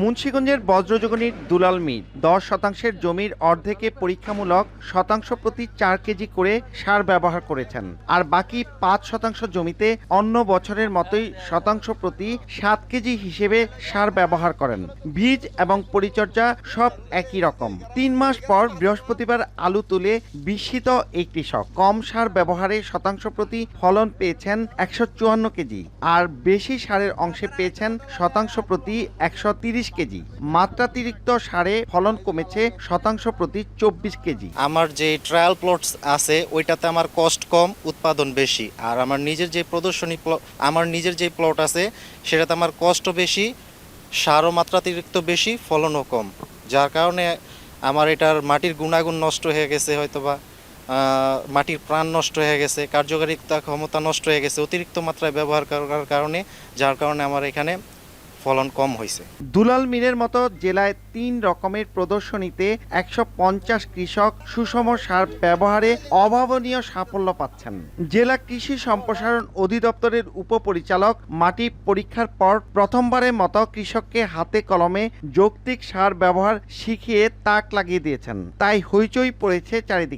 মুন্সিগঞ্জের বজ্রযোগিনীর দুলাল মির 10 শতাংশের জমির অর্ধেকে পরীক্ষামূলক শতাংশ প্রতি 4 কেজি করে সার ব্যবহার করেছেন, আর বাকি 5 শতাংশ জমিতে অন্য বছরের মতোই শতাংশ প্রতি 7 কেজি হিসেবে সার ব্যবহার করেন। বীজ এবং পরিচর্যা সব একই রকম। 3 মাস পর বৃহস্পতিবার আলু তুলে বিস্মিত এই কৃষক। কম সার ব্যবহারে শতাংশ প্রতি ফলন পেয়েছেন 154 কেজি, আর বেশি সারের অংশে পেয়েছেন শতাংশ প্রতি 130 কেজি। মাত্রাতিরিক্ত সারে ফলন কমেছে শতাংশ প্রতি 24 কেজি। আমার যে ট্রায়াল প্লটস আছে ওইটাতে আমার কস্ট কম, উৎপাদন বেশি। আর আমার নিজের যে প্লট আছে সেটাতে আমার কস্টও বেশি, সারও মাত্রাতিরিক্ত বেশি, ফলনও কম। যার কারণে আমার এটার মাটির গুণাগুণ নষ্ট হয়ে গেছে, হয়তোবা মাটির প্রাণ নষ্ট হয়ে গেছে, কার্যকারিতা ক্ষমতা নষ্ট হয়ে গেছে অতিরিক্ত মাত্রায় ব্যবহার করার কারণে, যার কারণে আমার এখানে ফলন কম হয়েছে। দুলাল মিরের মতো জেলায় 3 রকমের প্রদর্শনীতে 150 কৃষক সুষম সার ব্যবহারে অভাবনীয় সাফল্য পাচ্ছেন। জেলা কৃষি সম্প্রসারণ অধিদপ্তরের উপপরিচালক মাটি পরীক্ষার পর প্রথমবারের মতো কৃষককে হাতে কলমে যৌক্তিক সার ব্যবহার শিখিয়ে তাক লাগিয়ে দিয়েছেন। তাই হইচই পড়েছে চারিদিকে।